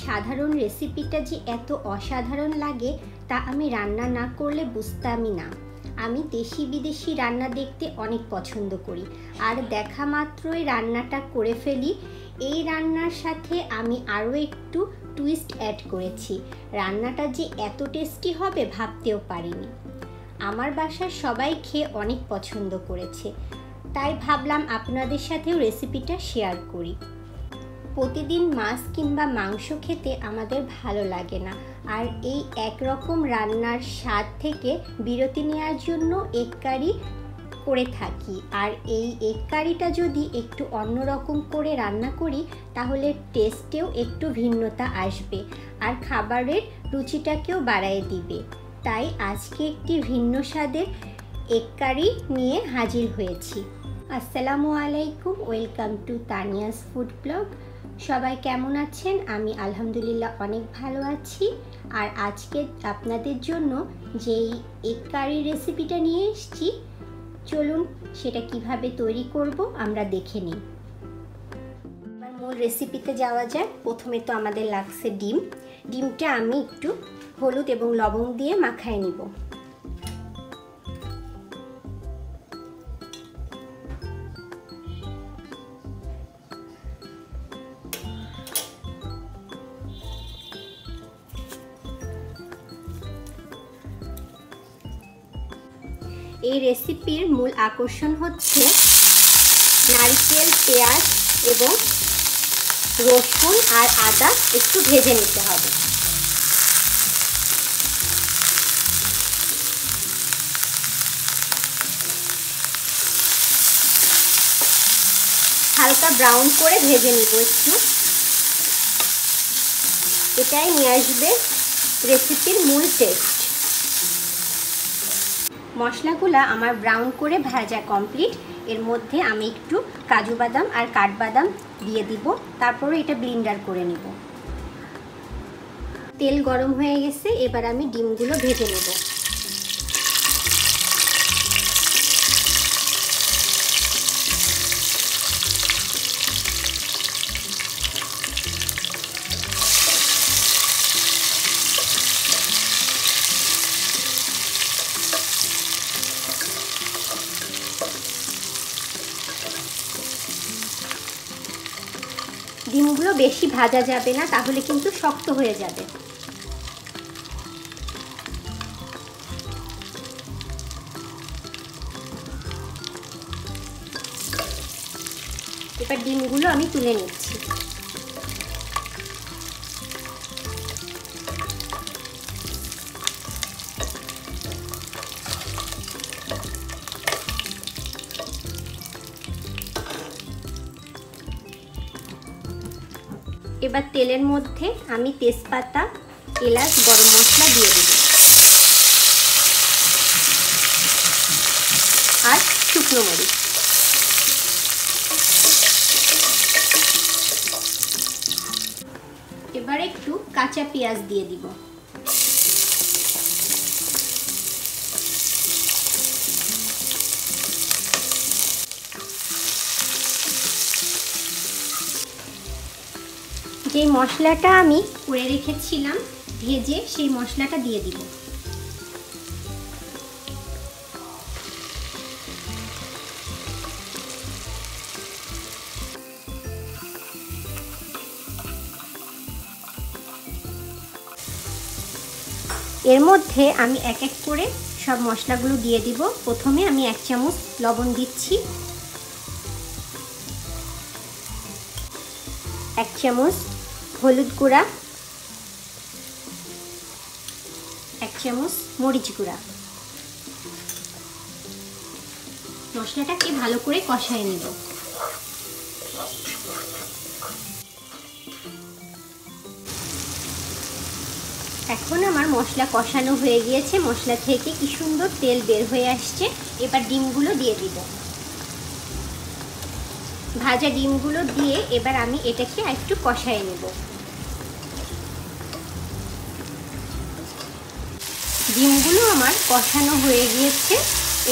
সাধারণ রেসিপিটা যে এত অসাধারণ লাগে তা আমি রান্না না করলে বুঝতামই না। আমি দেশি বিদেশি রান্না দেখতে অনেক পছন্দ করি, আর দেখা মাত্রই রান্নাটা করে ফেলি। এই রান্নার সাথে আমি আরও একটু টুইস্ট অ্যাড করেছি। রান্নাটা যে এত টেস্টি হবে ভাবতেও পারিনি। আমার বাসার সবাই খেয়ে অনেক পছন্দ করেছে, তাই ভাবলাম আপনাদের সাথেও রেসিপিটা শেয়ার করি। প্রতিদিন মাছ কিংবা মাংস খেতে আমাদের ভালো লাগে না, আর এই একরকম রান্নার স্বাদ থেকে বিরতি নেওয়ার জন্য এগ কারি করে থাকি। আর এই এগ কারিটা যদি একটু অন্যরকম করে রান্না করি তাহলে টেস্টেও একটু ভিন্নতা আসবে, আর খাবারের রুচিটাকেও বাড়িয়ে দিবে। তাই আজকে একটি ভিন্ন স্বাদের এগ কারি নিয়ে হাজির হয়েছি। আসসালামু আলাইকুম, welcome to Tania's food blog. সবাই কেমন আছেন? আমি আলহামদুলিল্লাহ অনেক ভালো আছি। আর আজকে আপনাদের জন্য যেই এগ কারি রেসিপিটা নিয়ে এসেছি, চলুন সেটা কিভাবে তৈরি করব আমরা দেখে নিই। আমার মূল রেসিপিতে যাওয়া যায়। প্রথমে তো আমাদের লাগছে ডিমটা আমি একটু হলুদ এবং লবণ দিয়ে মাখায় নিব। এই রেসিপির মূল আকর্ষণ হচ্ছে নারকেল, পেঁয়াজ এবং রসুন আর আদা একটু ভেজে নিতে হবে। হালকা ব্রাউন করে ভেজে নিব একটু। এটাই নিয়ে আসবে রেসিপির মূল টেস্ট। মশলাগুলো আমার ব্রাউন করে ভাজা কমপ্লিট। এর মধ্যে আমি একটু কাজু বাদাম আর কাঠবাদাম দিয়ে দিব, তারপরে এটা ব্লেন্ডার করে নিব। তেল গরম হয়ে গেছে, এবার আমি ডিমগুলো ভেজে নেব। ডিমগুলো বেশি ভাজা যাবে না, তাহলে কিন্তু শক্ত হয়ে যাবে। এবার ডিমগুলো আমি তুলে নিচ্ছি। এবার তেলের মধ্যে আমি তেজপাতা, এলাচ, গরম মশলা দিয়ে দেব আর শুকনো মরিচ। এবার একটু কাঁচা পেঁয়াজ দিয়ে দিব। যে মশলাটা আমি করে রেখেছিলাম ভেজে, সেই মশলাটা দিয়ে দিব। এর মধ্যে আমি এক এক করে সব মশলাগুলো দিয়ে দিব। প্রথমে আমি 1 চামচ লবণ দিচ্ছি, 1 চামচ হলুদ গুঁড়া, 1 চামচ মরিচ গুঁড়া। মশলাটাকে ভালো করে কষায় নিব। এখন আমার মশলা কষানো হয়ে গিয়েছে, মশলা থেকে কি সুন্দর তেল বের হয়ে আসছে। এবার ডিমগুলো দিয়ে দিব। ভাজা ডিমগুলো দিয়ে এবার আমি এটাকে একটু কষায় নেব। ডিমগুলো আমার কষানো হয়ে গিয়েছে।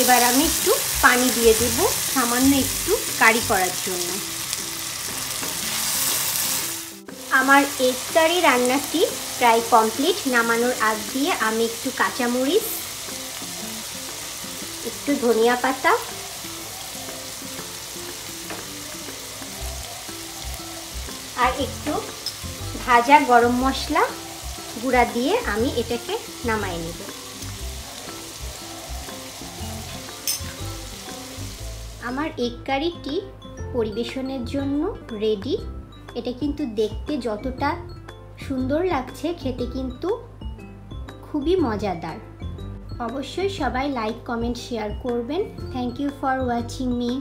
এবার আমি একটু পানি দিয়ে দেব, সামান্য একটু কারি করার জন্য। আমার এগ কারি রান্নাটি প্রায় কমপ্লিট। নামানোর আগ দিয়ে আমি একটু কাঁচামরিচ, একটু ধনিয়া পাতা আর একটু ভাজা গরম মশলা গুঁড়া দিয়ে আমি এটাকে নামাই নেব। আমার এগ কারিটি পরিবেশনের জন্য রেডি। এটা কিন্তু দেখতে যতটা সুন্দর লাগছে, খেতে কিন্তু খুবই মজাদার। অবশ্যই সবাই লাইক, কমেন্ট, শেয়ার করবেন। Thank you for watching me.